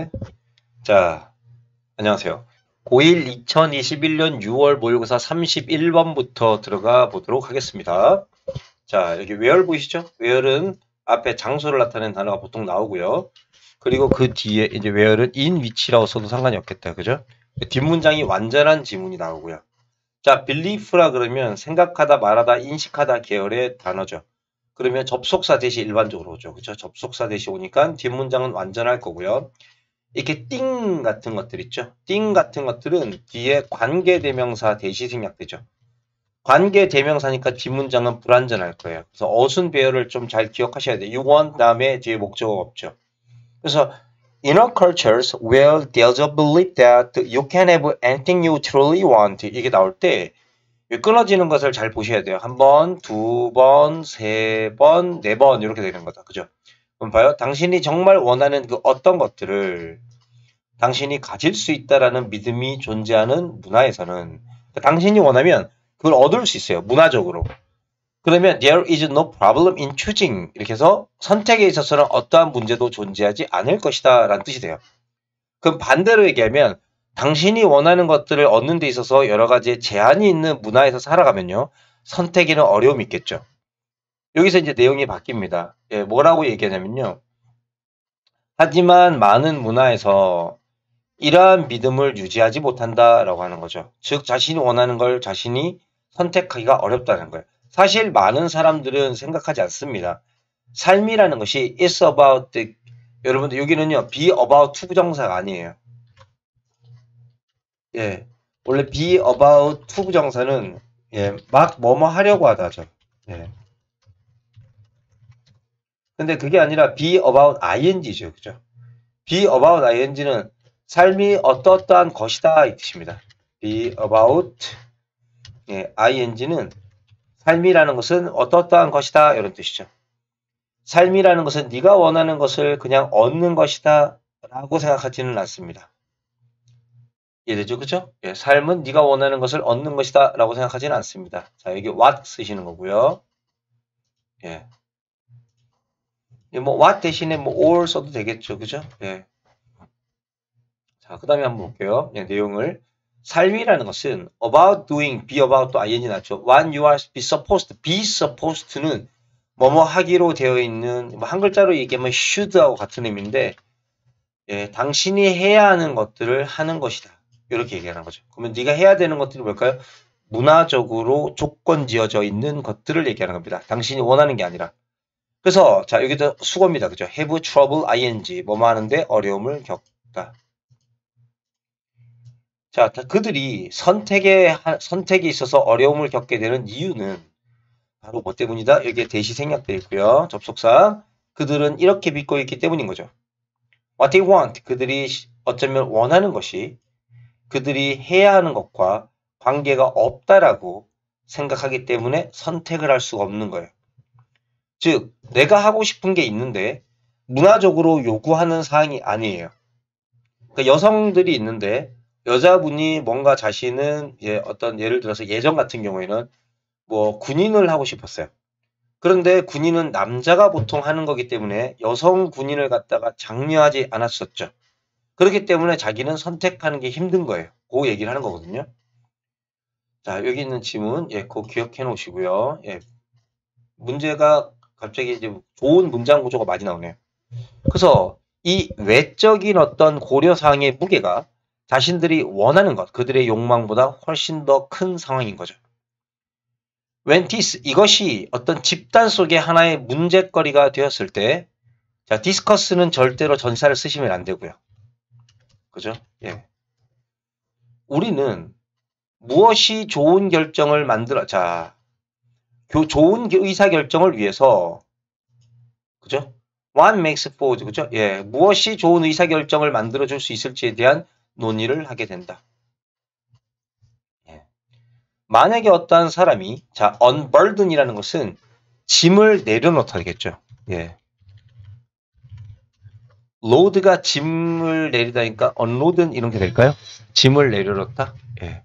예. 자, 안녕하세요. 고1 2021년 6월 모의고사 31번부터 들어가 보도록 하겠습니다. 자, 여기 where 보이시죠? where은 앞에 장소를 나타내는 단어가 보통 나오고요. 그리고 그 뒤에 이제 where은 in which라고 써도 상관이 없겠다. 그죠? 뒷문장이 완전한 지문이 나오고요. 자, belief라 그러면 생각하다, 말하다, 인식하다 계열의 단어죠. 그러면 접속사 대시 일반적으로 오죠. 그죠? 접속사 대시 오니까 뒷문장은 완전할 거고요. 이렇게 띵 같은 것들 있죠. 띵 같은 것들은 뒤에 관계대명사 대시 생략되죠. 관계대명사니까 뒷문장은 불완전할 거예요. 그래서 어순 배열을 좀 잘 기억하셔야 돼요. you want 다음에 뒤에 목적어가 없죠. 그래서 in our cultures where there's a belief that you can have anything you truly want 이게 나올 때 끊어지는 것을 잘 보셔야 돼요. 한 번, 두 번, 세 번, 네 번 이렇게 되는 거다. 그죠? 그럼 봐요. 당신이 정말 원하는 그 어떤 것들을 당신이 가질 수 있다라는 믿음이 존재하는 문화에서는 그러니까 당신이 원하면 그걸 얻을 수 있어요. 문화적으로. 그러면 there is no problem in choosing 이렇게 해서 선택에 있어서는 어떠한 문제도 존재하지 않을 것이다 라는 뜻이 돼요. 그럼 반대로 얘기하면 당신이 원하는 것들을 얻는 데 있어서 여러 가지 제한이 있는 문화에서 살아가면요. 선택에는 어려움이 있겠죠. 여기서 이제 내용이 바뀝니다. 예, 뭐라고 얘기하냐면요. 하지만 많은 문화에서 이러한 믿음을 유지하지 못한다라고 하는 거죠. 즉 자신이 원하는 걸 자신이 선택하기가 어렵다는 거예요. 사실 많은 사람들은 생각하지 않습니다. 삶이라는 것이 is about the, 여러분들 여기는요. be about to 부정사가 아니에요. 예, 원래 be about to 부정사는 예, 막 뭐뭐 하려고 하다죠. 예. 근데 그게 아니라 be about ing죠. 그죠? be about ing는 삶이 어떠한 것이다 이 뜻입니다. be about 예, ing는 삶이라는 것은 어떠한 것이다 이런 뜻이죠. 삶이라는 것은 네가 원하는 것을 그냥 얻는 것이다 라고 생각하지는 않습니다. 이해되죠? 그죠? 예, 삶은 네가 원하는 것을 얻는 것이다 라고 생각하지는 않습니다. 자, 여기 what 쓰시는 거고요. 예. 뭐 what 대신에 뭐 all 써도 되겠죠. 그죠? 예. 자, 그 다음에 한번 볼게요. 예, 내용을. 삶이라는 것은 about doing, be about 또 ing 나죠. What you are be supposed to는 뭐뭐 하기로 되어 있는 뭐 한 글자로 얘기하면 should하고 같은 의미인데 예, 당신이 해야 하는 것들을 하는 것이다. 이렇게 얘기하는 거죠. 그러면 네가 해야 되는 것들이 뭘까요? 문화적으로 조건 지어져 있는 것들을 얘기하는 겁니다. 당신이 원하는 게 아니라. 그래서 자 여기도 수거입니다. 그죠? have trouble ing 뭐뭐 하는데 어려움을 겪다. 자, 그들이 선택에 있어서 어려움을 겪게 되는 이유는 바로 뭐 때문이다? 여기에 대시 생략되어 있고요. 접속사. 그들은 이렇게 믿고 있기 때문인 거죠. What they want. 그들이 어쩌면 원하는 것이 그들이 해야 하는 것과 관계가 없다라고 생각하기 때문에 선택을 할 수가 없는 거예요. 즉, 내가 하고 싶은 게 있는데 문화적으로 요구하는 사항이 아니에요. 그러니까 여성들이 있는데 여자분이 뭔가 자신은 어떤 예를 들어서 예전 같은 경우에는 뭐 군인을 하고 싶었어요. 그런데 군인은 남자가 보통 하는 거기 때문에 여성 군인을 갖다가 장려하지 않았었죠. 그렇기 때문에 자기는 선택하는 게 힘든 거예요. 그 얘기를 하는 거거든요. 자, 여기 있는 지문, 예, 그거 기억해 놓으시고요. 예, 문제가 갑자기 이제 좋은 문장 구조가 많이 나오네요. 그래서 이 외적인 어떤 고려사항의 무게가 자신들이 원하는 것, 그들의 욕망보다 훨씬 더 큰 상황인 거죠. When this, 이것이 어떤 집단 속의 하나의 문제거리가 되었을 때, 자, discuss는 절대로 전사를 쓰시면 안 되고요. 그죠? 예. 우리는 무엇이 좋은 결정을 자, 좋은 의사결정을 위해서, 그죠? What makes for, 그죠? 예. 무엇이 좋은 의사결정을 만들어줄 수 있을지에 대한 논의를 하게 된다. 예. 만약에 어떠한 사람이 자 unburden이라는 것은 짐을 내려놓다 되겠죠. 예. load가 짐을 내리다니까 unload는 이런 게 될까요? 짐을 내려놓다. 예.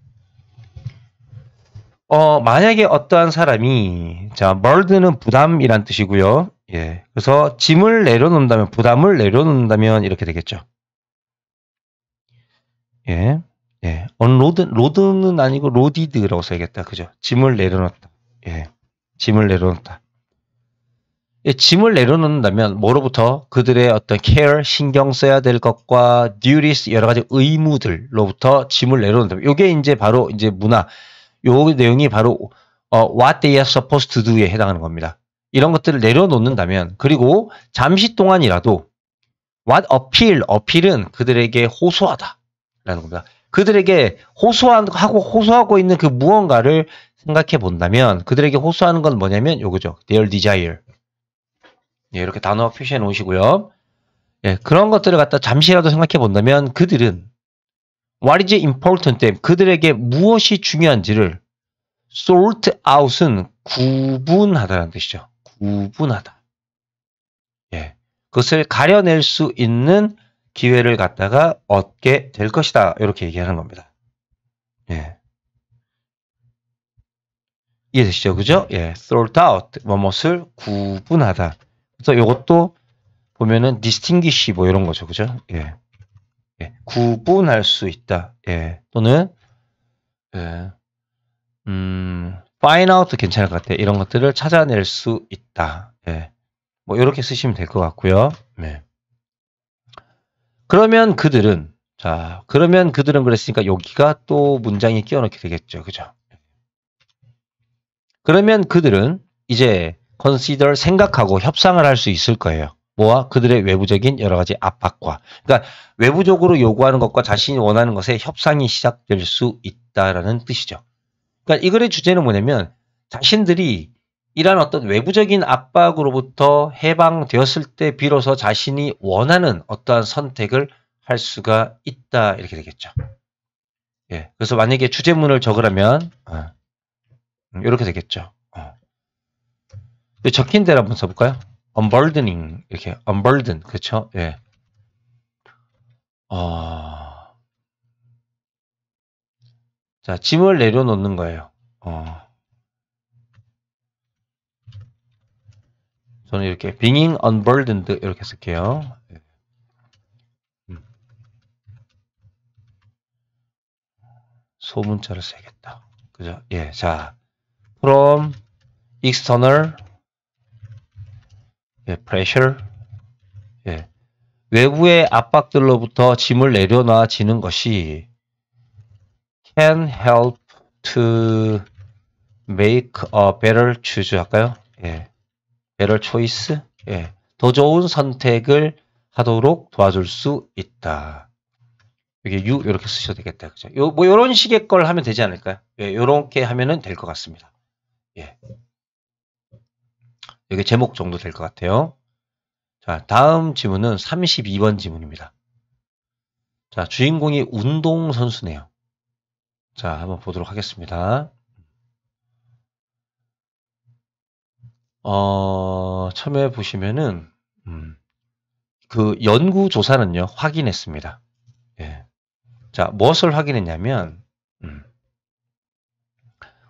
만약에 어떠한 사람이 자 burden은 부담이란 뜻이고요. 예. 그래서 짐을 내려놓는다면 부담을 내려놓는다면 이렇게 되겠죠. 예. 예. 로드는 아니고 로디드라고 써야겠다. 그죠? 짐을 내려놓다. 예. 짐을 내려놓다. 예, 짐을 내려놓는다면 뭐로부터 그들의 어떤 care, 신경 써야 될 것과 duties, 여러 가지 의무들로부터 짐을 내려놓는다. 요게 이제 바로 이제 문화, 요 내용이 바로 what they are supposed to do에 해당하는 겁니다. 이런 것들을 내려놓는다면, 그리고 잠시 동안이라도 what appeal은 그들에게 호소하다라는 겁니다. 그들에게 호소하고 있는 그 무언가를 생각해 본다면, 그들에게 호소하는 건 뭐냐면 요거죠. their desire. 예, 이렇게 단어 표시해 놓으시고요. 예, 그런 것들을 갖다 잠시라도 생각해 본다면 그들은 what is important, 그들에게 무엇이 중요한지를 sort out은 구분하다라는 뜻이죠. 구분하다. 예, 그것을 가려낼 수 있는 기회를 갖다가 얻게 될 것이다. 이렇게 얘기하는 겁니다. 예. 이해되시죠? 그죠? 예, sort out, 무엇을 구분하다. 그래서 이것도 보면은 distinguish 뭐 이런 거죠. 그죠? 예. 예. 구분할 수 있다. 예. 또는 예. find out 괜찮을 것 같아요. 이런 것들을 찾아낼 수 있다. 예. 뭐 이렇게 쓰시면 될 것 같고요. 네. 그러면 그들은 그랬으니까 여기가 또 문장에 끼워 넣게 되겠죠. 그죠? 그러면 그들은 이제 consider, 생각하고 협상을 할 수 있을 거예요. 뭐와? 그들의 외부적인 여러 가지 압박과. 그러니까 외부적으로 요구하는 것과 자신이 원하는 것에 협상이 시작될 수 있다라는 뜻이죠. 그러니까 이 글의 주제는 뭐냐면 자신들이 이러한 어떤 외부적인 압박으로부터 해방되었을 때 비로소 자신이 원하는 어떠한 선택을 할 수가 있다. 이렇게 되겠죠. 예. 그래서 만약에 주제문을 적으라면 이렇게 되겠죠. 적힌 대로 한번 써볼까요? unburdening, 이렇게 unburden, 그렇죠? 예. 자, 짐을 내려놓는 거예요. 저는 이렇게 being unburdened 이렇게 쓸게요. 소문자를 써야겠다. 그죠? 예. 자, from external pressure, 예. 외부의 압박들로부터 짐을 내려놔지는 것이 can help to make a better choice 할까요? 예. better choice, 예. 더 좋은 선택을 하도록 도와줄 수 있다. 여기 이렇게 쓰셔도 되겠다. 그죠? 뭐 요런 식의 걸 하면 되지 않을까요? 예, 요렇게 하면은 될 것 같습니다. 예. 여기 제목 정도 될 것 같아요. 자, 다음 지문은 32번 지문입니다. 자, 주인공이 운동선수네요. 자, 한번 보도록 하겠습니다. 처음에 보시면은, 그 연구조사는요, 확인했습니다. 예. 자, 무엇을 확인했냐면,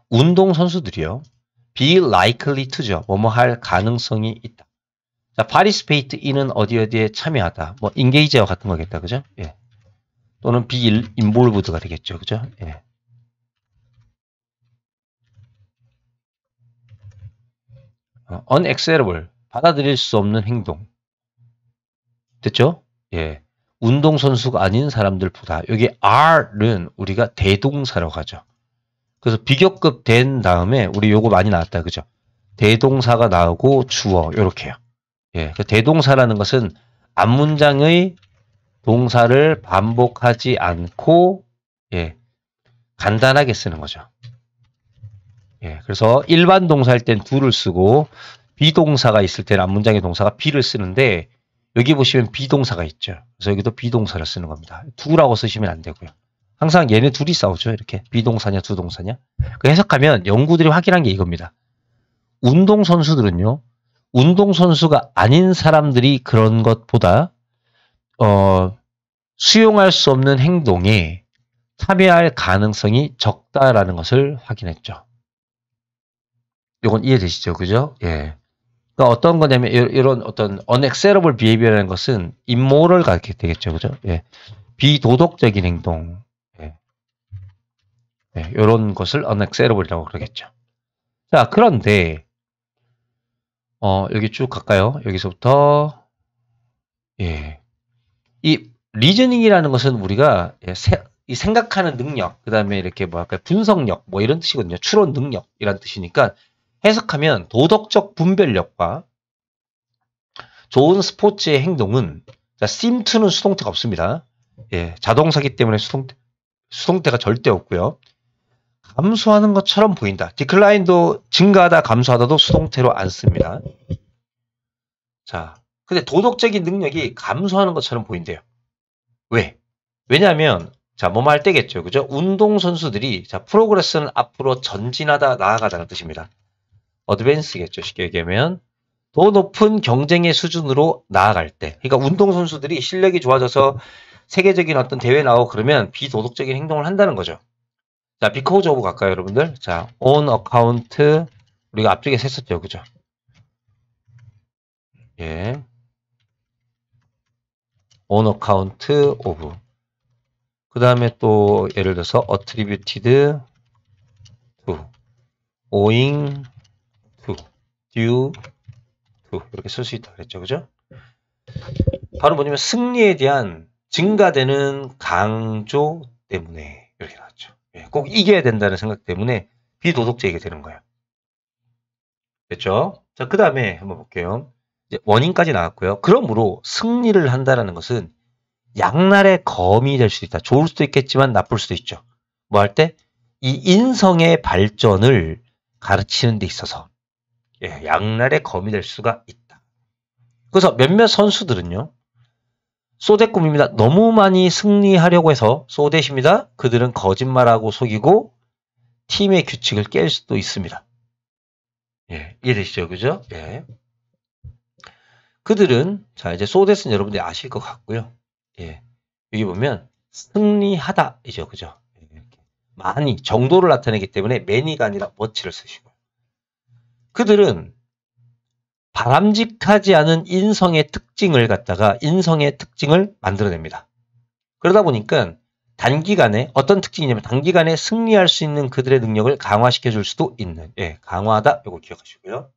운동선수들이요, be likely to죠. 뭐뭐 할 가능성이 있다. 자, participate in은 어디에 참여하다. 뭐, engage와 같은 거겠다. 그죠? 예. 또는 be involved가 되겠죠. 그죠? 예. unacceptable. 받아들일 수 없는 행동. 됐죠? 예. 운동선수가 아닌 사람들보다. 여기 R은 우리가 대동사라고 하죠. 그래서 비교급 된 다음에 우리 요거 많이 나왔다. 그죠? 대동사가 나오고 주어. 요렇게요. 예. 그 대동사라는 것은 앞문장의 동사를 반복하지 않고, 예. 간단하게 쓰는 거죠. 예. 그래서 일반 동사일 땐 do를 쓰고, 비동사가 있을 때는 앞문장의 동사가 be를 쓰는데, 여기 보시면 비동사가 있죠. 그래서 여기도 비동사를 쓰는 겁니다. do라고 쓰시면 안 되고요. 항상 얘네 둘이 싸우죠. 이렇게 비동사냐 두동사냐. 그 해석하면 연구들이 확인한 게 이겁니다. 운동선수들은요. 운동선수가 아닌 사람들이 그런 것보다 수용할 수 없는 행동에 참여할 가능성이 적다라는 것을 확인했죠. 이건 이해되시죠? 그죠? 예. 그러니까 어떤 거냐면 이런 어떤 unacceptable behavior라는 것은 immoral 같게 되겠죠. 그죠? 예. 비도덕적인 행동. 예, 이런 것을 unacceptable이라고 그러겠죠. 자, 그런데 여기 쭉 갈까요? 여기서부터 예, 이 리저닝이라는 것은 우리가 이 생각하는 능력, 그 다음에 이렇게 뭐랄까 분석력, 뭐 이런 뜻이거든요. 추론 능력이란 뜻이니까 해석하면 도덕적 분별력과 좋은 스포츠의 행동은 자, seem-to는 수동태가 없습니다. 예, 자동사기 때문에 수동태가 절대 없고요. 감소하는 것처럼 보인다. decline도 증가하다, 감소하다도 수동태로 안 씁니다. 자, 근데 도덕적인 능력이 감소하는 것처럼 보인대요. 왜? 왜냐하면 자, 뭐뭐 할 때겠죠. 그죠? 운동선수들이 자, 프로그레스는 앞으로 전진하다, 나아가다는 뜻입니다. 어드밴스겠죠. 쉽게 얘기하면 더 높은 경쟁의 수준으로 나아갈 때. 그러니까 운동선수들이 실력이 좋아져서 세계적인 어떤 대회에 나오고 그러면 비도덕적인 행동을 한다는 거죠. 자, because of 갈까요, 여러분들? 자, on account 우리가 앞쪽에 셌었죠. 그죠? 예. on account of 그 다음에 또 예를 들어서 attributed to, owing to, due to 이렇게 쓸 수 있다 그랬죠. 그죠? 바로 뭐냐면 승리에 대한 증가되는 강조 때문에 이렇게 나왔죠. 예, 꼭 이겨야 된다는 생각 때문에 비도덕적이게 되는 거예요. 됐죠? 자, 그 다음에 한번 볼게요. 이제 원인까지 나왔고요. 그러므로 승리를 한다는 것은 양날의 검이 될 수 있다. 좋을 수도 있겠지만 나쁠 수도 있죠. 뭐 할 때? 이 인성의 발전을 가르치는 데 있어서 예, 양날의 검이 될 수가 있다. 그래서 몇몇 선수들은요. 소댓꿈입니다. 너무 많이 승리하려고 해서 소댓입니다. 그들은 거짓말하고 속이고 팀의 규칙을 깰 수도 있습니다. 예, 이해되시죠? 그죠? 예. 그들은 자 이제 소댓은 여러분들이 아실 것 같고요. 예. 여기 보면 승리하다 이죠. 그죠? 이렇게. 많이 정도를 나타내기 때문에 many가 아니라 much를 쓰시고요. 그들은 바람직하지 않은 인성의 특징을 갖다가 인성의 특징을 만들어냅니다. 그러다 보니까 단기간에 어떤 특징이냐면 단기간에 승리할 수 있는 그들의 능력을 강화시켜 줄 수도 있는 예, 강화하다 이거 기억하시고요.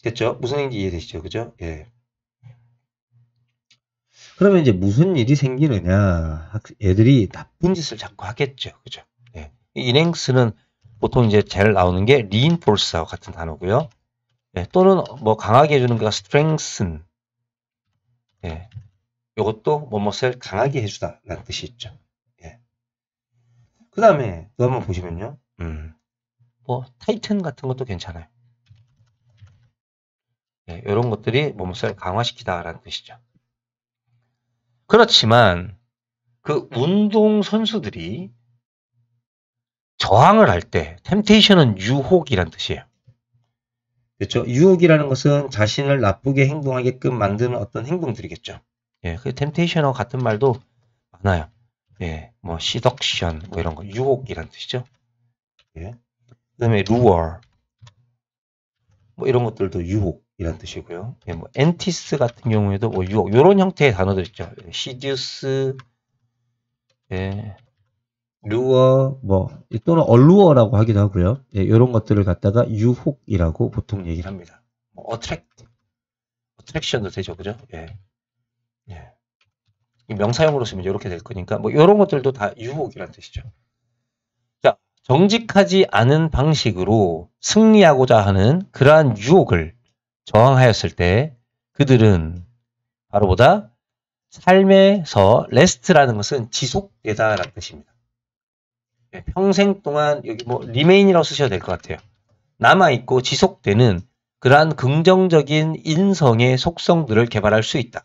됐죠? 무슨 얘기인지 이해되시죠? 그죠? 예. 그러면 이제 무슨 일이 생기느냐? 애들이 나쁜 짓을 자꾸 하겠죠. 그죠? 예. 인행스는 보통 이제 제일 나오는 게 reinforce하고 같은 단어고요. 예. 또는 뭐 강하게 해주는 거가 strengthen. 예. 이것도 뭐뭇을 강하게 해주다 라는 뜻이 있죠. 예. 그 다음에 또 한번 보시면요. 뭐 타이튼 같은 것도 괜찮아요. 예. 이런 것들이 뭐뭇을 강화시키다 라는 뜻이죠. 그렇지만 그 운동 선수들이 저항을 할 때 템테이션은 유혹이란 뜻이에요. 그렇죠? 유혹이라는 것은 자신을 나쁘게 행동하게끔 만드는 어떤 행동들이겠죠. 예, 그 템테이션하고 같은 말도 많아요. 예, 뭐 시덕션 뭐 이런 거 유혹이란 뜻이죠. 예. 그다음에 루어 뭐 이런 것들도 유혹이란 뜻이고요. 예, 뭐 엔티스 같은 경우에도 뭐 유혹 이런 형태의 단어들 있죠. 시듀스 예. 루어 뭐 또는 얼루어라고 하기도 하고요. 예, 이런 것들을 갖다가 유혹이라고 보통 얘기를 합니다. 뭐 어트랙션도 되죠, 그죠? 예, 예. 이 명사형으로 쓰면 이렇게 될 거니까 뭐 이런 것들도 다 유혹이라는 뜻이죠. 자, 정직하지 않은 방식으로 승리하고자 하는 그러한 유혹을 저항하였을 때 그들은 바로보다 삶에서 레스트라는 것은 지속되다라는 뜻입니다. 평생 동안 여기 뭐 remain이라고 쓰셔도 될 것 같아요. 남아있고 지속되는 그러한 긍정적인 인성의 속성들을 개발할 수 있다.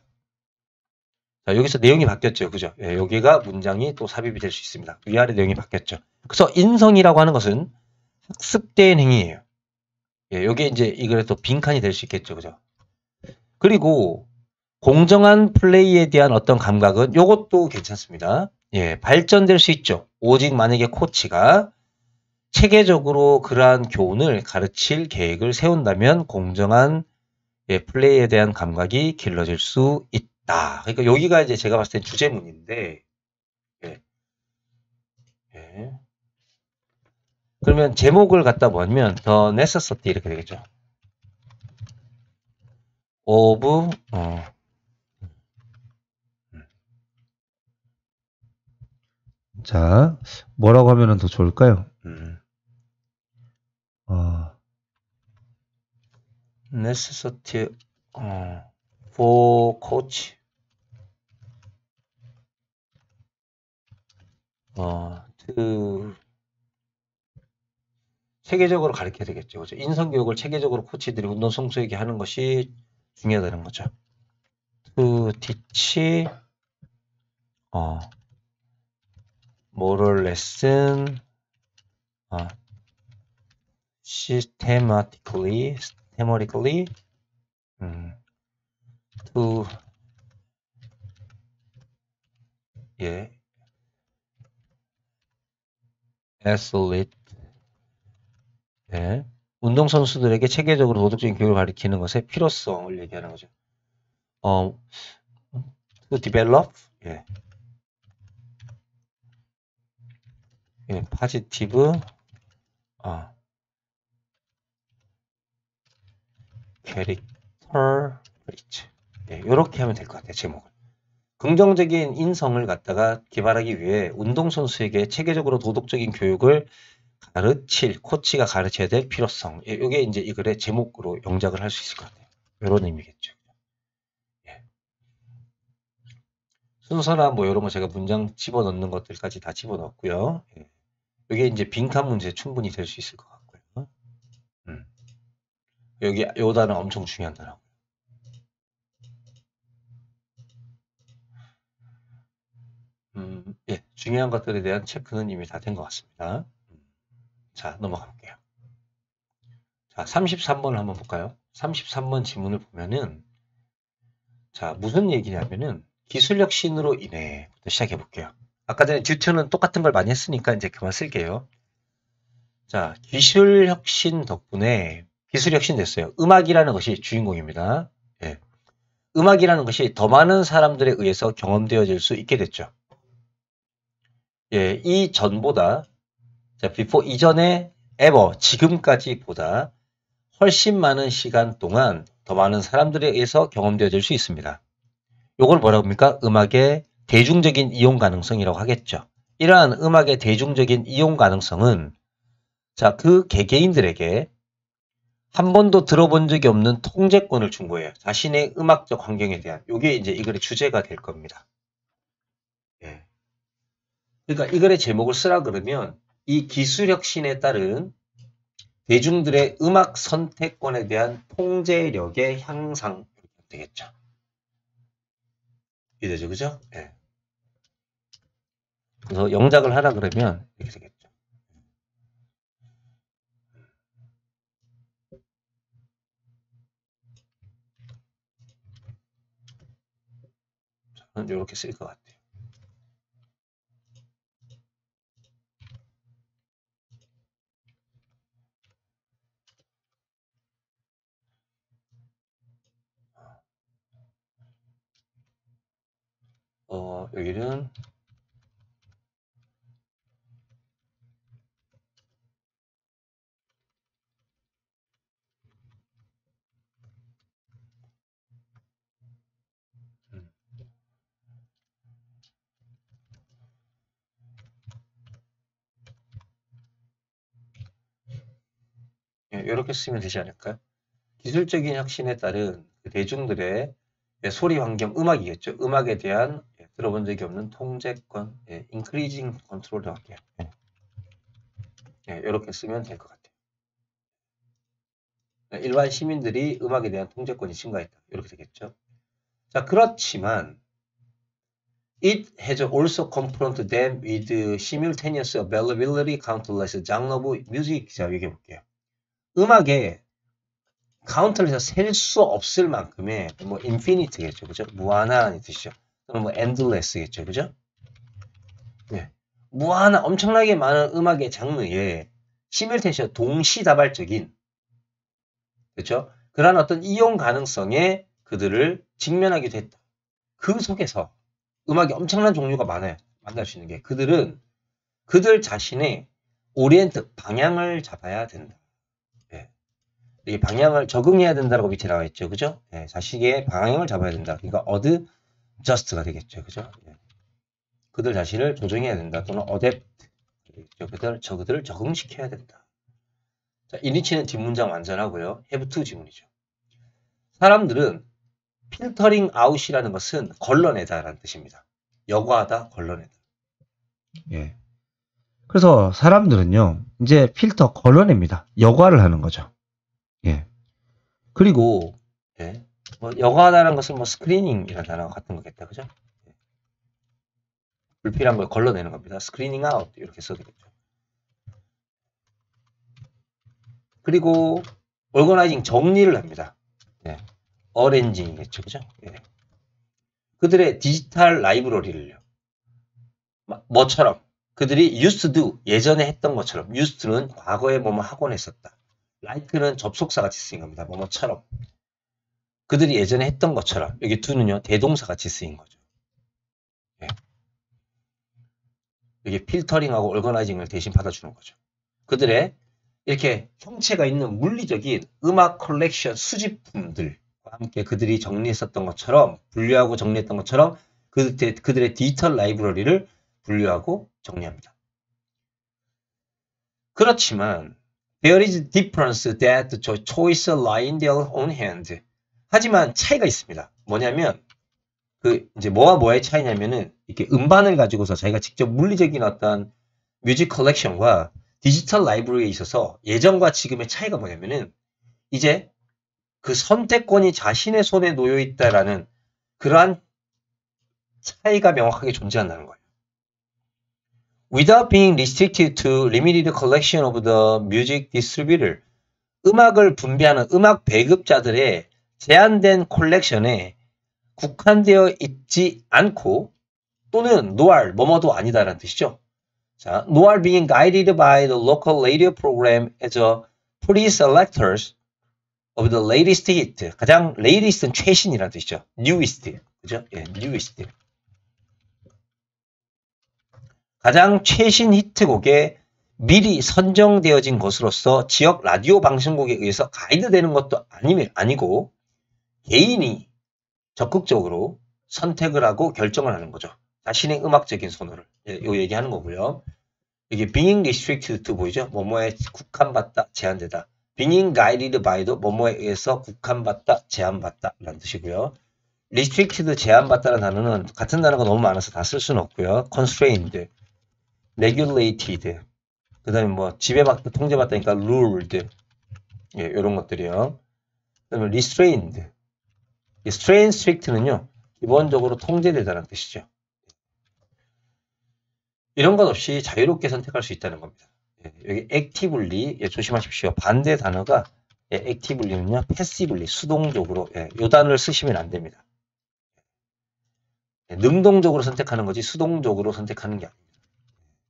자, 여기서 내용이 바뀌었죠. 그죠? 예, 여기가 문장이 또 삽입이 될 수 있습니다. 위아래 내용이 바뀌었죠. 그래서 인성이라고 하는 것은 학습된 행위예요. 예, 여기에 이제 이거에 또 빈칸이 될 수 있겠죠. 그죠? 그리고 공정한 플레이에 대한 어떤 감각은 이것도 괜찮습니다. 예, 발전될 수 있죠. 오직 만약에 코치가 체계적으로 그러한 교훈을 가르칠 계획을 세운다면 공정한 예, 플레이에 대한 감각이 길러질 수 있다. 그러니까 여기가 이제 제가 봤을 땐 주제문인데 예. 그러면 제목을 갖다 보면 the necessity 이렇게 되겠죠. of 자, 뭐라고 하면 더 좋을까요? necessity for coach to 체계적으로 가르쳐야 되겠죠. 그죠? 인성교육을 체계적으로 코치들이 운동선수에게 하는 것이 중요하다는 거죠. to teach moral lesson systematically to athlete 운동선수들에게 체계적으로 도덕적인 교육을 가르치는 것의 필요성을 얘기하는 거죠. to develop positive character trait 이렇게 하면 될 것 같아요. 제목을. 긍정적인 인성을 갖다가 개발하기 위해 운동선수에게 체계적으로 도덕적인 교육을 가르칠, 코치가 가르쳐야 될 필요성. 이게 이제 이 글의 제목으로 영작을 할 수 있을 것 같아요. 이런 의미겠죠. 순서나 뭐 이런 거 제가 문장 집어넣는 것들까지 다 집어넣었고요. 이게 이제 빈칸 문제 충분히 될 수 있을 것 같고요. 여기 요 단어 엄청 중요한 단어. 중요한 것들에 대한 체크는 이미 다 된 것 같습니다. 자, 넘어가 볼게요. 자, 33번을 한번 볼까요? 33번 지문을 보면은, 자, 무슨 얘기냐면은, 기술혁신으로 인해부터 시작해 볼게요. 아까 전에 듀트는 똑같은 걸 많이 했으니까 이제 그만 쓸게요. 자, 기술혁신 덕분에, 기술혁신 됐어요. 음악이라는 것이 주인공입니다. 예. 음악이라는 것이 더 많은 사람들에 의해서 경험되어질 수 있게 됐죠. 예, 이 전보다, 자, before 이전에 ever, 지금까지보다 훨씬 많은 시간 동안 더 많은 사람들에 의해서 경험되어질 수 있습니다. 요걸 뭐라고 합니까? 음악의 대중적인 이용 가능성이라고 하겠죠. 이러한 음악의 대중적인 이용 가능성은 자, 그 개개인들에게 한 번도 들어본 적이 없는 통제권을 준 거예요. 자신의 음악적 환경에 대한. 요게 이제 이 글의 주제가 될 겁니다. 예. 그러니까 이 글의 제목을 쓰라 그러면 이 기술혁신에 따른 대중들의 음악 선택권에 대한 통제력의 향상 되겠죠. 이해되죠, 그죠? 예. 그래서 영작을 하라 그러면 이렇게 되겠죠. 저는 이렇게 쓸 것 같아요. 여기는 이렇게 쓰면 되지 않을까요? 기술적인 혁신에 따른 대중들의 소리 환경, 음악이겠죠. 음악에 대한 들어본 적이 없는 통제권, increasing control로 할게요. 이렇게 쓰면 될 것 같아요. 일반 시민들이 음악에 대한 통제권이 증가했다. 이렇게 되겠죠. 자, 그렇지만 it has also confronted them with simultaneous availability countless genre of music. 자, 얘기해 볼게요. 음악에 카운트에서 셀 수 없을 만큼의 뭐 인피니트겠죠, 그죠? 무한한 뜻이죠. 또는 뭐 엔들레스겠죠, 그죠? 네, 무한한 엄청나게 많은 음악의 장르에 시뮬테이션 동시다발적인, 그렇죠? 그러한 어떤 이용 가능성에 그들을 직면하기도 했다. 그 속에서 음악이 엄청난 종류가 많아요. 만날 수 있는 게 그들은 그들 자신의 오리엔트 방향을 잡아야 된다. 예. 이 방향을 적응해야 된다라고 밑에 나와 있죠. 그죠? 예. 자식의 방향을 잡아야 된다. 그러니까 어드저스트가 되겠죠. 그죠? 예. 그들 자신을 조정해야 된다. 또는 어댑트. 그들을 적응시켜야 된다. 자, 이니치는 뒷문장 완전하고요. have to 지문이죠. 사람들은 필터링 아웃이라는 것은 걸러내다라는 뜻입니다. 여과하다, 걸러내다. 예. 그래서 사람들은요, 이제 필터 걸러냅니다. 여과를 하는 거죠. 예. 그리고, 예. 뭐, 여과하다는 것은 뭐, 스크리닝이라는 단어가 같은 거겠다. 그죠? 예. 불필요한 걸 걸러내는 겁니다. 스크리닝 아웃. 이렇게 써도 되겠죠. 그리고, 오거나이징 정리를 합니다. 예. 어렌징이겠죠. 그죠? 예. 그들의 디지털 라이브러리를요. 뭐처럼 그들이 used to 예전에 했던 것처럼 used는 과거에 뭐뭐 하곤 했었다. like는 접속사 같이 쓰인 겁니다. 뭐뭐처럼 그들이 예전에 했던 것처럼 여기 to는요 대동사 같이 쓰인 거죠. 예. 여기 필터링하고 얼거나이징을 대신 받아주는 거죠. 그들의 이렇게 형체가 있는 물리적인 음악 컬렉션 수집품들과 함께 그들이 정리했었던 것처럼 분류하고 정리했던 것처럼 그들의 디지털 라이브러리를 분류하고 정리합니다. 그렇지만 there is difference that the choice lie in their own hand. 하지만 차이가 있습니다. 뭐냐면 그 이제 뭐와 뭐의 차이냐면은 이렇게 음반을 가지고서 자기가 직접 물리적인 어떤 뮤직 컬렉션과 디지털 라이브러리에 있어서 예전과 지금의 차이가 뭐냐면은 이제 그 선택권이 자신의 손에 놓여 있다라는 그러한 차이가 명확하게 존재한다는 거예요. Without being restricted to limited collection of the music distributor. 음악을 분배하는 음악 배급자들의 제한된 콜렉션에 국한되어 있지 않고 또는 nor 뭐뭐도 아니다라는 뜻이죠. 자, nor being guided by the local radio program as a pre-selectors of the latest hit. 가장 latest는 최신이라는 뜻이죠. newest. 그죠? 예, newest. 가장 최신 히트곡에 미리 선정되어진 것으로서 지역 라디오 방송국에 의해서 가이드되는 것도 아니고 개인이 적극적으로 선택을 하고 결정을 하는 거죠. 자신의 음악적인 선호를. 요 얘기하는 거고요. 이게 being restricted to 보이죠? 뭐뭐에 국한받다, 제한되다. being guided by도 뭐뭐에 의해서 국한받다, 제한받다 라는 뜻이고요. restricted, 제한받다라는 단어는 같은 단어가 너무 많아서 다 쓸 수는 없고요. constrained, regulated, 그 다음에 뭐 지배받다, 통제받다니까 ruled, 예, 이런 것들이요. 그 다음에 restrained, strain, strict는요 기본적으로 통제되다는 뜻이죠. 이런 것 없이 자유롭게 선택할 수 있다는 겁니다. 예, 여기 actively, 예, 조심하십시오. 반대 단어가 예, activelly는요 passively, 수동적으로, 예, 요 단어를 쓰시면 안 됩니다. 예, 능동적으로 선택하는 거지 수동적으로 선택하는 게 아닙니다.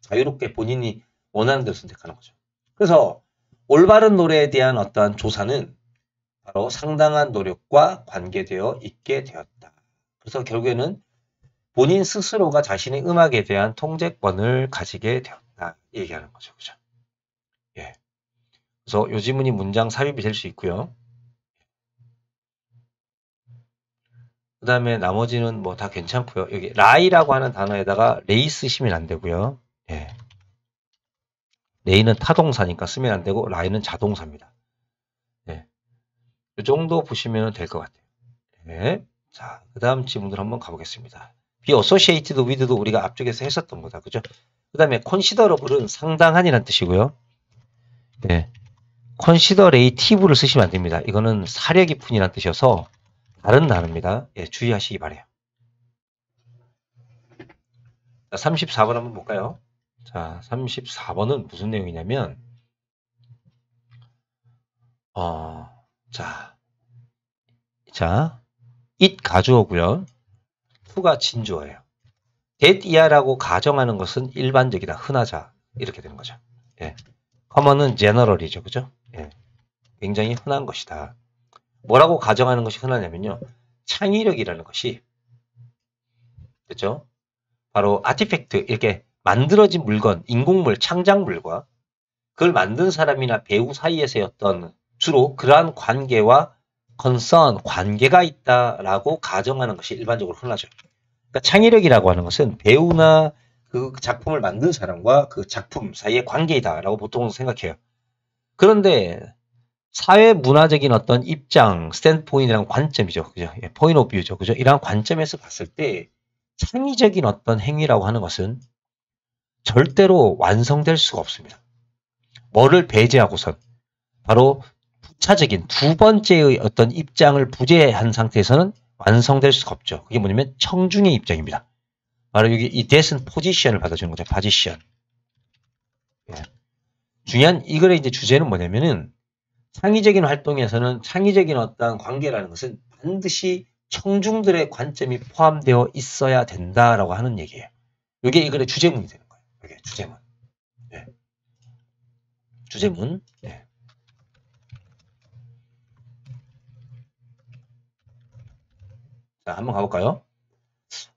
자유롭게 본인이 원하는 대로 선택하는 거죠. 그래서 올바른 노래에 대한 어떠한 조사는 바로 상당한 노력과 관계되어 있게 되었다. 그래서 결국에는 본인 스스로가 자신의 음악에 대한 통제권을 가지게 되었다. 얘기하는 거죠. 그죠? 예. 그래서 요 지문이 문장 삽입이 될 수 있고요. 그 다음에 나머지는 뭐 다 괜찮고요. 여기 라이라고 하는 단어에다가 레이 쓰시면 안 되고요. 예. 레이는 타동사니까 쓰면 안 되고 라이는 자동사입니다. 예. 이 정도 보시면 될 것 같아요. 예. 자, 그 다음 지문을 한번 가보겠습니다. be associated with도 우리가 앞쪽에서 했었던 거다. 그죠? 그 다음에 considerable은 상당한이라는 뜻이고요. 예. considerative를 쓰시면 안 됩니다. 이거는 사려 깊은이라는 뜻이어서 다른 단어입니다. 예, 주의하시기 바래요. 자, 34번 한번 볼까요? 자, 34번은 무슨 내용이냐면 자, it 가주어고요. to가 진주어예요. that 이하라고 가정하는 것은 일반적이다, 흔하자 이렇게 되는 거죠. 예. common은 general이죠, 그죠? 예. 굉장히 흔한 것이다. 뭐라고 가정하는 것이 흔하냐면요, 창의력이라는 것이, 그죠? 바로 아티팩트, 이렇게 만들어진 물건, 인공물, 창작물과 그걸 만든 사람이나 배우 사이에서의 어떤 주로 그러한 관계와 관계가 있다라고 가정하는 것이 일반적으로 흔하죠. 그러니까 창의력이라고 하는 것은 배우나 그 작품을 만든 사람과 그 작품 사이의 관계이다라고 보통 생각해요. 그런데 사회 문화적인 어떤 입장, 스탠드포인트라는 관점이죠. 그죠? 포인트 오브 뷰죠. 그죠? 이러한 관점에서 봤을 때 창의적인 어떤 행위라고 하는 것은 절대로 완성될 수가 없습니다. 뭐를 배제하고선 바로 부차적인 두 번째의 어떤 입장을 부재한 상태에서는 완성될 수가 없죠. 그게 뭐냐면 청중의 입장입니다. 바로 여기 이 대선 포지션을 받아주는 거죠. 포지션. 예. 중요한 이거의 이제 주제는 뭐냐면은 창의적인 활동에서는 창의적인 어떤 관계라는 것은 반드시 청중들의 관점이 포함되어 있어야 된다라고 하는 얘기예요. 이게 이거의 주제문이 되는 거예요. 이게 주제문. 예. 주제문. 예. 자, 한번 가볼까요?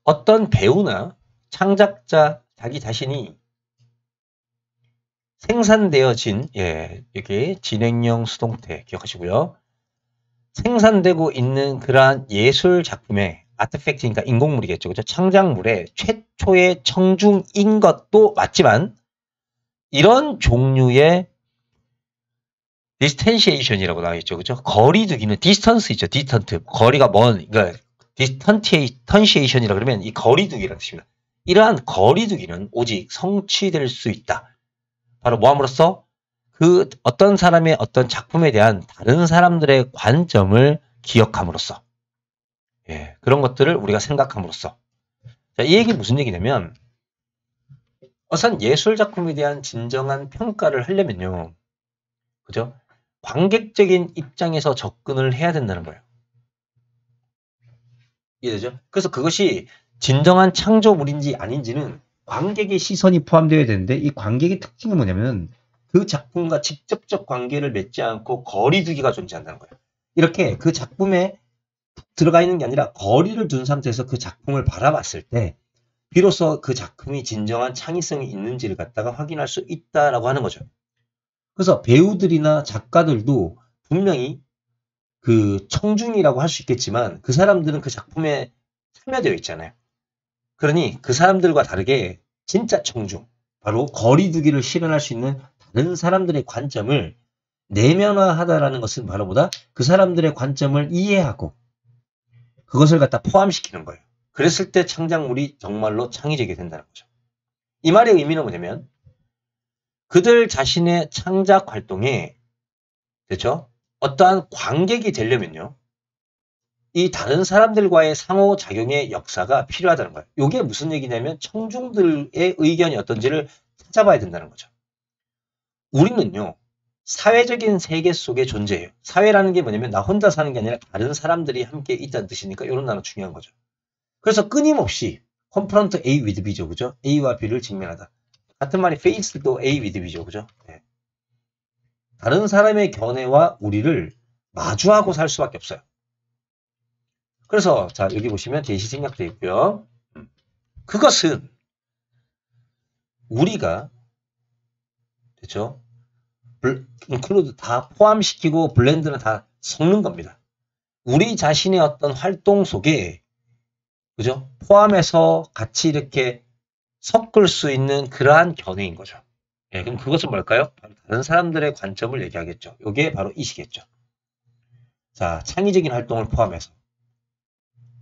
어떤 배우나 창작자 자기 자신이 생산되어진, 여기 진행형 수동태 기억하시고요. 생산되고 있는 그러한 예술 작품의 아트팩트니까 인공물이겠죠. 그죠? 창작물의 최초의 청중인 것도 맞지만 이런 종류의 디스텐시에이션이라고 나와 있죠. 그죠? 거리두기는 디스턴스 있죠. 디스턴트. 거리가 먼, 그러니까 디스턴시에이션이라 그러면 이 거리두기라는 뜻입니다. 이러한 거리두기는 오직 성취될 수 있다. 바로 뭐함으로써 그 어떤 사람의 어떤 작품에 대한 다른 사람들의 관점을 기억함으로써 그런 것들을 우리가 생각함으로써 자, 이 얘기 무슨 얘기냐면 우선 예술 작품에 대한 진정한 평가를 하려면요. 그죠? 관객적인 입장에서 접근을 해야 된다는 거예요. 이해되죠? 그래서 그것이 진정한 창조물인지 아닌지는 관객의 시선이 포함되어야 되는데 이 관객의 특징이 뭐냐면 그 작품과 직접적 관계를 맺지 않고 거리두기가 존재한다는 거예요. 이렇게 그 작품에 들어가 있는 게 아니라 거리를 둔 상태에서 그 작품을 바라봤을 때 비로소 그 작품이 진정한 창의성이 있는지를 갖다가 확인할 수 있다라고 하는 거죠. 그래서 배우들이나 작가들도 분명히 그 청중이라고 할 수 있겠지만 그 사람들은 그 작품에 참여되어 있잖아요. 그러니 그 사람들과 다르게 진짜 청중, 바로 거리두기를 실현할 수 있는 다른 사람들의 관점을 내면화하다라는 것은 바로 보다 그 사람들의 관점을 이해하고 그것을 갖다 포함시키는 거예요. 그랬을 때 창작물이 정말로 창의적이 된다는 거죠. 이 말의 의미는 뭐냐면 그들 자신의 창작 활동에 그렇죠? 어떠한 관객이 되려면요. 이 다른 사람들과의 상호작용의 역사가 필요하다는 거예요. 이게 무슨 얘기냐면 청중들의 의견이 어떤지를 찾아봐야 된다는 거죠. 우리는요. 사회적인 세계 속에 존재해요. 사회라는 게 뭐냐면 나 혼자 사는 게 아니라 다른 사람들이 함께 있다는 뜻이니까 이런 단어 중요한 거죠. 그래서 끊임없이 confront A with B죠. 그죠? A와 B를 직면하다. 같은 말이 face도 A with B죠. 그죠? 네. 다른 사람의 견해와 우리를 마주하고 살 수밖에 없어요. 그래서 자 여기 보시면 대시 생략되어 있고요. 그것은 우리가 그렇죠? 인클루드 다 포함시키고 블렌드는 다 섞는 겁니다. 우리 자신의 어떤 활동 속에 그죠? 포함해서 같이 이렇게 섞을 수 있는 그러한 견해인 거죠. 예, 그럼 그것은 뭘까요? 다른 사람들의 관점을 얘기하겠죠. 이게 바로 이시겠죠. 자, 창의적인 활동을 포함해서.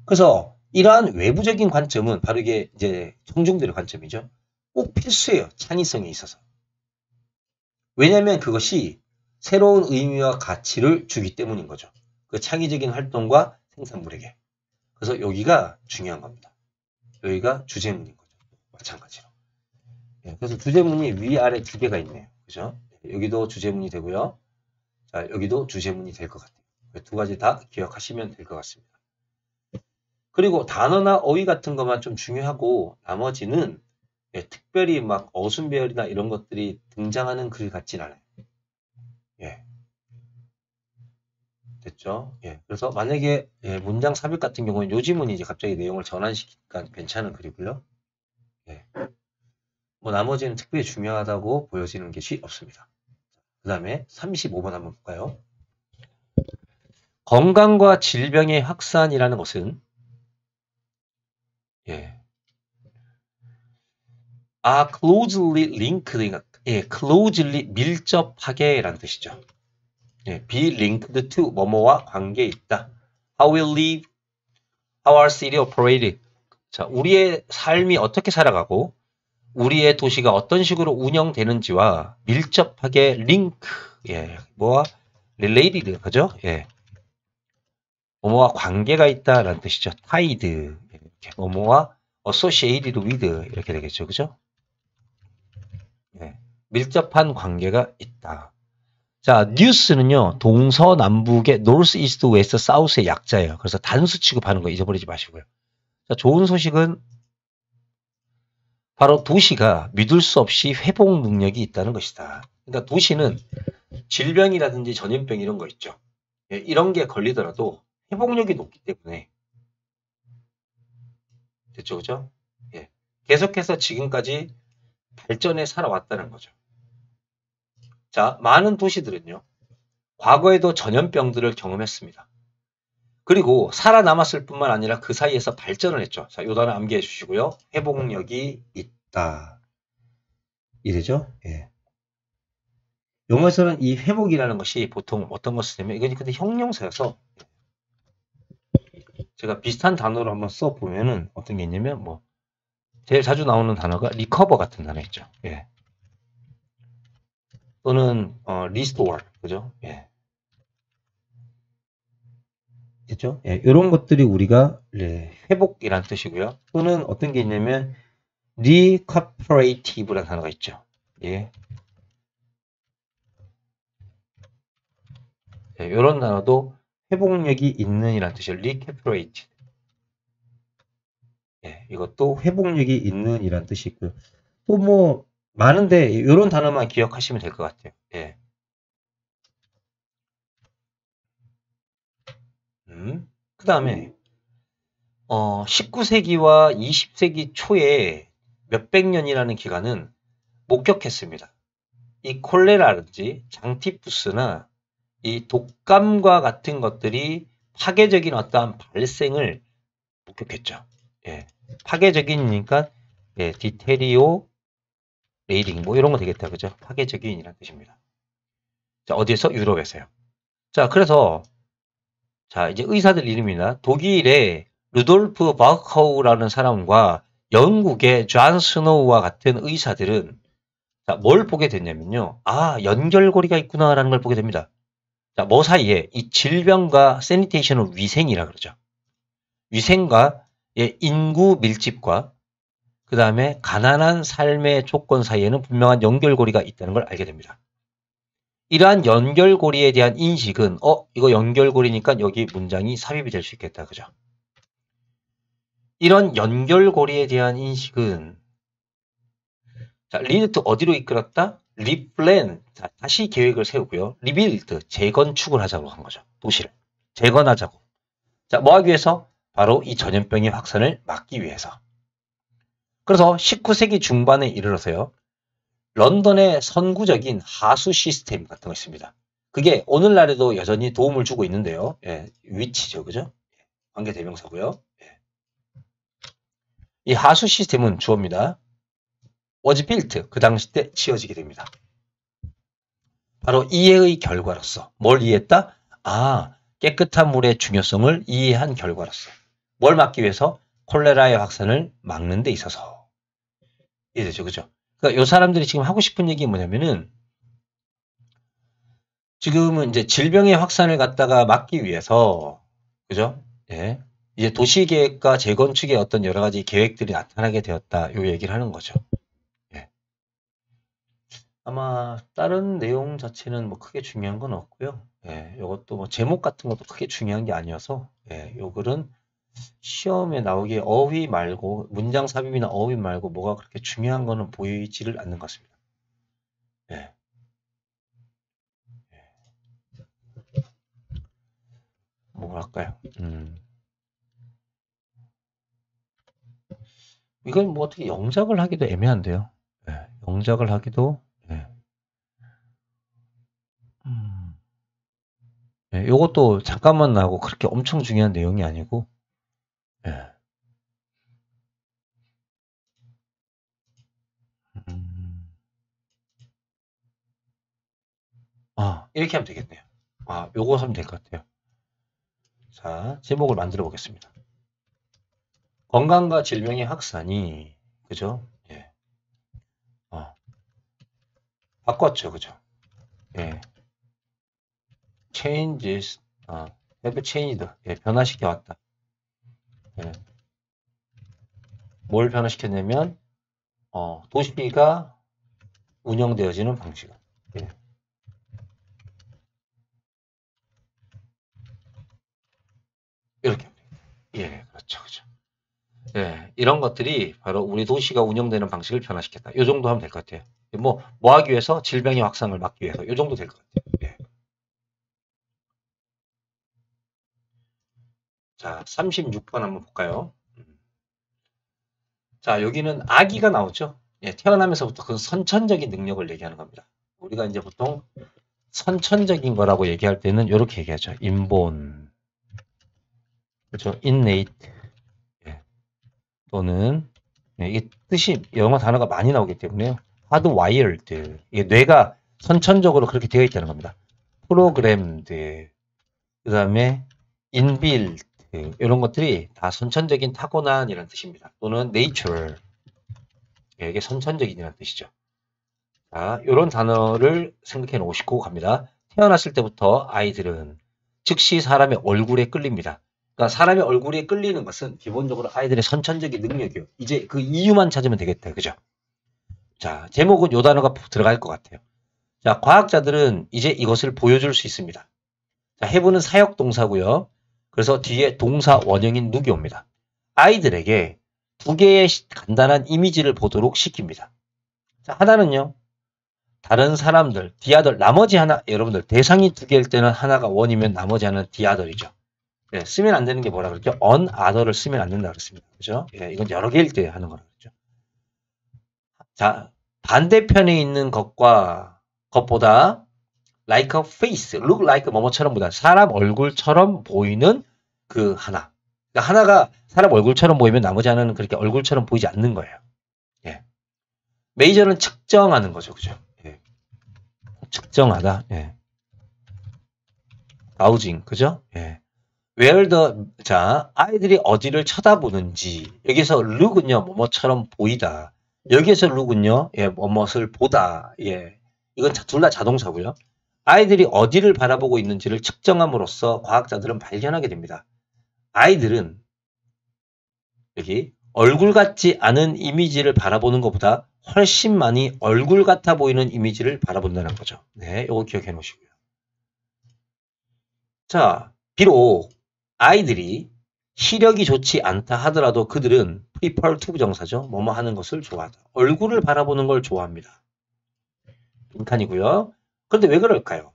그래서 이러한 외부적인 관점은 바로 이게 이제 청중들의 관점이죠. 꼭 필수예요. 창의성에 있어서. 왜냐하면 그것이 새로운 의미와 가치를 주기 때문인 거죠. 그 창의적인 활동과 생산물에게. 그래서 여기가 중요한 겁니다. 여기가 주제문인 거죠. 마찬가지로. 예, 그래서 주제문이 위아래 두 개가 있네요. 그죠? 여기도 주제문이 되고요. 자, 여기도 주제문이 될 것 같아요. 두 가지 다 기억하시면 될 것 같습니다. 그리고 단어나 어휘 같은 것만 좀 중요하고 나머지는 특별히 막 어순배열이나 이런 것들이 등장하는 글 같진 않아요. 예. 됐죠? 예. 그래서 만약에 문장 삽입 같은 경우는 요지문이 이제 갑자기 내용을 전환시키니까 괜찮은 글이고요. 예. 뭐 나머지는 특별히 중요하다고 보여지는 것이 없습니다. 그 다음에 35번 한번 볼까요? 건강과 질병의 확산이라는 것은 closely linked, closely 밀접하게라는 뜻이죠. be linked to 뭐뭐와 관계에 있다. How we live, how our city operated. 자, 우리의 삶이 어떻게 살아가고 우리의 도시가 어떤 식으로 운영되는지와 밀접하게 링크, 뭐와 related, 그죠? 뭐뭐와 관계가 있다라는 뜻이죠. tied, 이렇게 뭐뭐와 associated with 이렇게 되겠죠, 그죠? 밀접한 관계가 있다. 자, 뉴스는요, 동서남북의 north, east, west, south의 약자예요. 그래서 단수 취급하는 거 잊어버리지 마시고요. 자, 좋은 소식은 바로 도시가 믿을 수 없이 회복 능력이 있다는 것이다. 그러니까 도시는 질병이라든지 전염병 이런 거 있죠. 이런 게 걸리더라도 회복력이 높기 때문에 됐죠, 그죠? 계속해서 지금까지 발전해 살아왔다는 거죠. 자, 많은 도시들은요, 과거에도 전염병들을 경험했습니다. 그리고 살아남았을 뿐만 아니라 그 사이에서 발전을 했죠. 자, 요 단어 암기해 주시고요. 회복력이 있다. 이래죠? 영어에서는 이 회복이라는 것이 보통 어떤 것을 쓰냐면, 이건 근데 형용사여서, 제가 비슷한 단어로 한번 써보면은 어떤 게 있냐면, 뭐, 제일 자주 나오는 단어가 리커버 같은 단어 있죠. 또는, 리스토어. 그죠? 있죠? 이런 것들이 우리가 회복이라는 뜻이고요. 또는 어떤 게 있냐면 recuperative라는 단어가 있죠. 이런 단어도 회복력이 있는 이라는 뜻이에요. recuperate. 이것도 회복력이 있는 이라는 뜻이 있고요. 또 뭐 많은데 이런 단어만 기억하시면 될 것 같아요. 그 다음에 19세기와 20세기 초에 몇백 년이라는 기간은 목격했습니다. 이 콜레라든지 장티푸스나 이 독감과 같은 것들이 파괴적인 어떠한 발생을 목격했죠. 파괴적이니까 디테리오 레이딩 뭐 이런 거 되겠다, 그죠? 파괴적인이라는 뜻입니다. 자, 어디에서? 유럽에서요. 자, 그래서 자, 이제 의사들 이름이나 독일의 루돌프 바흐우라는 사람과 영국의 존 스노우와 같은 의사들은 자, 뭘 보게 됐냐면요. 아, 연결고리가 있구나라는 걸 보게 됩니다. 자, 뭐 사이에 이 질병과 세니테이션은 위생이라 그러죠. 위생과 인구 밀집과 그 다음에 가난한 삶의 조건 사이에는 분명한 연결고리가 있다는 걸 알게 됩니다. 이러한 연결고리에 대한 인식은 이거 연결고리니까 여기 문장이 삽입이 될 수 있겠다. 그죠? 이런 연결고리에 대한 인식은 자, 리드 어디로 이끌었다? 리플랜. 자, 다시 계획을 세우고요. 리빌드. 재건축을 하자고 한 거죠. 도시를. 재건하자고. 자, 뭐 하기 위해서? 바로 이 전염병의 확산을 막기 위해서. 그래서 19세기 중반에 이르러서요. 런던의 선구적인 하수 시스템 같은 거 있습니다. 그게 오늘날에도 여전히 도움을 주고 있는데요. 위치죠. 그죠? 관계대명사고요. 이 하수 시스템은 주어입니다. was built. 그 당시 때 지어지게 됩니다. 바로 이해의 결과로서. 뭘 이해했다? 아, 깨끗한 물의 중요성을 이해한 결과로서. 뭘 막기 위해서? 콜레라의 확산을 막는 데 있어서. 이해되죠? 그죠? 그러니까 이 사람들이 지금 하고 싶은 얘기 뭐냐면은 지금은 이제 질병의 확산을 갖다가 막기 위해서 그죠? 이제 도시계획과 재건축의 어떤 여러 가지 계획들이 나타나게 되었다. 요 얘기를 하는 거죠. 아마 다른 내용 자체는 뭐 크게 중요한 건 없고요. 요것도 뭐 제목 같은 것도 크게 중요한 게 아니어서 요 글은 시험에 나오기에 어휘 말고 문장 삽입이나 어휘 말고 뭐가 그렇게 중요한 거는 보이지를 않는 것 같습니다. 뭐 할까요? 이건 뭐 어떻게 영작을 하기도 애매한데요. 영작을 하기도 예. 예, 요것도 잠깐만 나오고 그렇게 엄청 중요한 내용이 아니고 예. 이렇게 하면 되겠네요. 요거 하면 될 것 같아요. 자, 제목을 만들어 보겠습니다. 건강과 질병의 확산이, 그죠? 예. 바꿨죠, 그죠? 예. changes, have changed. 예, 변화시켜 왔다. 예. 뭘 변화시켰냐면, 도시가 운영되어지는 방식. 예. 이렇게. 예, 그렇죠, 그죠. 예, 이런 것들이 바로 우리 도시가 운영되는 방식을 변화시켰다. 이 정도 하면 될 것 같아요. 뭐 하기 위해서 질병의 확산을 막기 위해서 이 정도 될 것 같아요. 예. 자, 36번 한번 볼까요? 자, 여기는 아기가 나오죠. 예, 태어나면서부터 그 선천적인 능력을 얘기하는 겁니다. 우리가 이제 보통 선천적인 거라고 얘기할 때는 이렇게 얘기하죠. 인본, 그렇죠? innate, 예. 또는 예, 이게 뜻이 영어 단어가 많이 나오기 때문에요. hardwired, 이게 뇌가 선천적으로 그렇게 되어 있다는 겁니다. programmed, 그 다음에 inbuilt, 이런 것들이 다 선천적인 타고난이라는 뜻입니다. 또는 nature, 예, 이게 선천적인이라는 뜻이죠. 자, 이런 단어를 생각해 놓으시고 갑니다. 태어났을 때부터 아이들은 즉시 사람의 얼굴에 끌립니다. 그러니까 사람의 얼굴에 끌리는 것은 기본적으로 아이들의 선천적인 능력이요. 이제 그 이유만 찾으면 되겠다. 그죠? 자, 제목은 요 단어가 들어갈 것 같아요. 자, 과학자들은 이제 이것을 보여줄 수 있습니다. 자, have는 사역 동사고요. 그래서 뒤에 동사 원형인 누이 옵니다. 아이들에게 두 개의 간단한 이미지를 보도록 시킵니다. 자, 하나는요. 다른 사람들, 디아들, 나머지 하나, 여러분들 대상이 두 개일 때는 하나가 원이면 나머지 하나는 디아들이죠. 예, 쓰면 안 되는 게 뭐라 그랬죠? on other를 쓰면 안 된다 그랬습니다. 그죠? 예, 이건 여러 개일 때 하는 거라 그랬죠. 자, 반대편에 있는 것보다 like a face, look like 뭐뭐처럼 보다 사람 얼굴처럼 보이는 그 하나. 그러니까 하나가 사람 얼굴처럼 보이면 나머지 하나는 그렇게 얼굴처럼 보이지 않는 거예요. 예. 메이저는 측정하는 거죠. 그죠? 예. 측정하다. 예. 가우징. 그죠? 예. where the, 자, 아이들이 어디를 쳐다보는지. 여기서 look은요, 뭐뭐처럼 보이다. 여기에서 look은요, 예, 뭐뭇을 보다. 예. 이건 둘 다 자동사고요. 아이들이 어디를 바라보고 있는지를 측정함으로써 과학자들은 발견하게 됩니다. 아이들은 여기 얼굴 같지 않은 이미지를 바라보는 것보다 훨씬 많이 얼굴 같아 보이는 이미지를 바라본다는 거죠. 네, 이거 기억해 놓으시고요. 자, 비록 아이들이 시력이 좋지 않다 하더라도 그들은 prefer to 부정사죠. 뭐뭐 하는 것을 좋아하다. 얼굴을 바라보는 걸 좋아합니다. 빈칸이고요. 그런데 왜 그럴까요?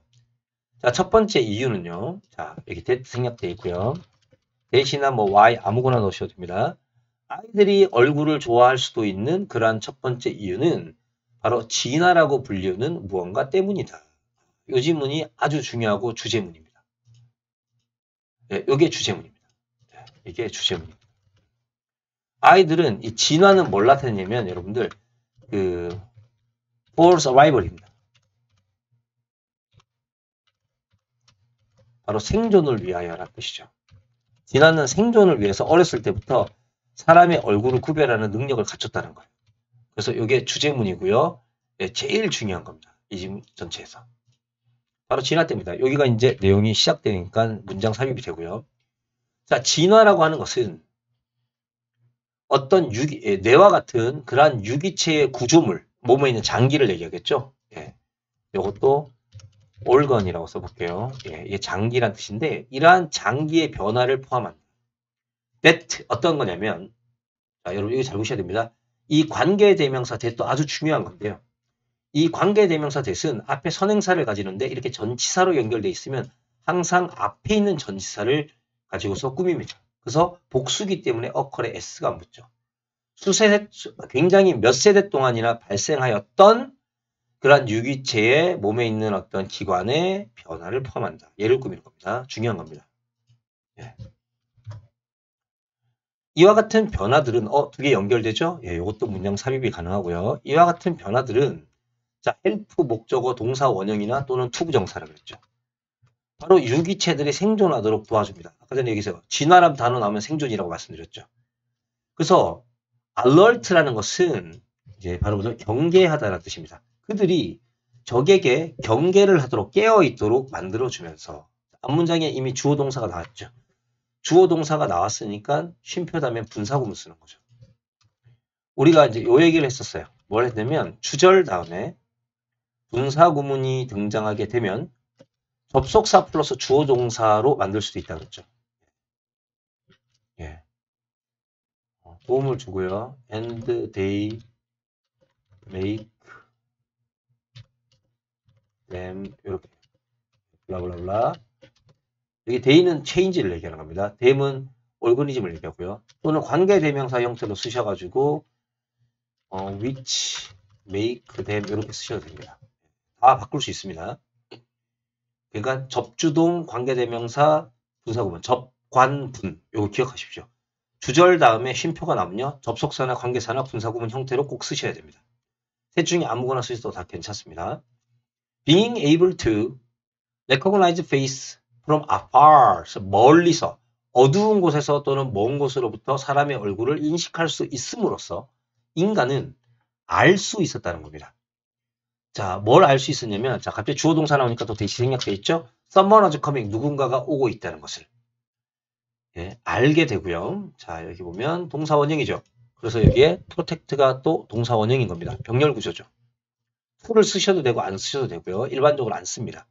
자, 첫 번째 이유는요. 자, 여기 that 생략되어 있고요. 대신이나 뭐 why 아무거나 넣으셔도 됩니다. 아이들이 얼굴을 좋아할 수도 있는 그러한 첫 번째 이유는 바로 진화라고 불리우는 무언가 때문이다. 이 지문이 아주 중요하고 주제문입니다. 네, 이게 주제문입니다. 네, 이게 주제문입니다. 아이들은 이 진화는 뭘 나타내냐면 여러분들 그 for survival입니다. 바로 생존을 위하여라는 뜻이죠. 진화는 생존을 위해서 어렸을 때부터 사람의 얼굴을 구별하는 능력을 갖췄다는 거예요. 그래서 이게 주제문이고요. 네, 제일 중요한 겁니다. 이 지문 전체에서. 바로 진화 때입니다. 여기가 이제 내용이 시작되니까 문장 삽입이 되고요. 자, 진화라고 하는 것은 어떤 뇌와 같은 그러한 유기체의 구조물, 몸에 있는 장기를 얘기하겠죠. 예. 이것도 organ이라고 써볼게요. 예, 이게 장기란 뜻인데 이러한 장기의 변화를 포함합니다. that 어떤 거냐면 자, 여러분 이거 잘 보셔야 됩니다. 이 관계대명사 that도 아주 중요한 건데요. 이 관계대명사 that은 앞에 선행사를 가지는데 이렇게 전치사로 연결되어 있으면 항상 앞에 있는 전치사를 가지고서 꾸밉니다. 그래서 복수기 때문에 어컬에 s가 안 붙죠. 굉장히 몇 세대 동안이나 발생하였던 그러한 유기체의 몸에 있는 어떤 기관의 변화를 포함한다. 얘를 꾸미는 겁니다. 중요한 겁니다. 예. 이와 같은 변화들은 두 개 연결되죠? 예, 이것도 문장 삽입이 가능하고요. 이와 같은 변화들은 자, 헬프 목적어 동사 원형이나 또는 투부정사라 그랬죠. 바로 유기체들이 생존하도록 도와줍니다. 아까 전에 여기서 진화란 단어 나오면 생존이라고 말씀드렸죠. 그래서 alert라는 것은 이제 바로 경계하다라는 뜻입니다. 그들이 적에게 경계를 하도록 깨어있도록 만들어주면서 앞문장에 이미 주어 동사가 나왔죠. 주어 동사가 나왔으니까 쉼표 다음에 분사구문 쓰는 거죠. 우리가 이제 요 얘기를 했었어요. 뭘 했냐면 주절 다음에 분사구문이 등장하게 되면 접속사 플러스 주어 동사로 만들 수도 있다고 했죠. 예. 도움을 주고요. And they make them 이렇게 블라블라블라. 여기 they는 change를 얘기하는 겁니다. them은 얼그니즘을 얘기하고요. 또는 관계대명사 형태로 쓰셔가지고 which make them 이렇게 쓰셔도 됩니다. 다 바꿀 수 있습니다. 그러니까 접주동 관계대명사 분사구문 접관분 이거 기억하십시오. 주절 다음에 쉼표가 나오면요. 접속사나 관계사나 분사구문 형태로 꼭 쓰셔야 됩니다. 셋 중에 아무거나 쓰셔도 다 괜찮습니다. Being able to recognize face from afar, 멀리서 어두운 곳에서 또는 먼 곳으로부터 사람의 얼굴을 인식할 수 있음으로써 인간은 알 수 있었다는 겁니다. 자, 뭘 알 수 있었냐면 자, 갑자기 주어 동사 나오니까 또 대시 생략돼 있죠? Someone is coming, 누군가가 오고 있다는 것을 예, 알게 되고요. 자, 여기 보면 동사 원형이죠. 그래서 여기에 protect가 또 동사 원형인 겁니다. 병렬 구조죠. to를 쓰셔도 되고 안 쓰셔도 되고요. 일반적으로 안 씁니다.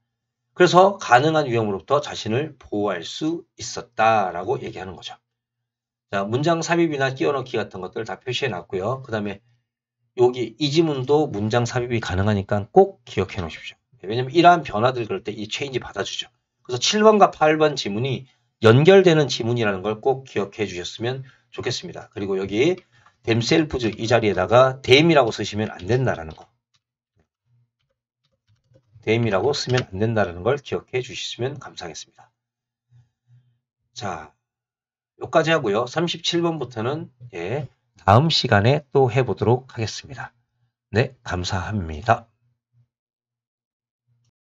그래서 가능한 위험으로부터 자신을 보호할 수 있었다라고 얘기하는 거죠. 자, 문장 삽입이나 끼워넣기 같은 것들 다 표시해 놨고요. 그 다음에 여기 이 지문도 문장 삽입이 가능하니까 꼭 기억해 놓으십시오. 왜냐면 이러한 변화들 그럴 때 이 체인지 받아주죠. 그래서 7번과 8번 지문이 연결되는 지문이라는 걸 꼭 기억해 주셨으면 좋겠습니다. 그리고 여기 themselves 이 자리에다가 them이라고 쓰시면 안 된다라는 거. them이라고 쓰면 안 된다는 걸 기억해 주셨으면 감사하겠습니다. 자, 여기까지 하고요. 37번부터는 예, 다음 시간에 또 해보도록 하겠습니다. 네, 감사합니다.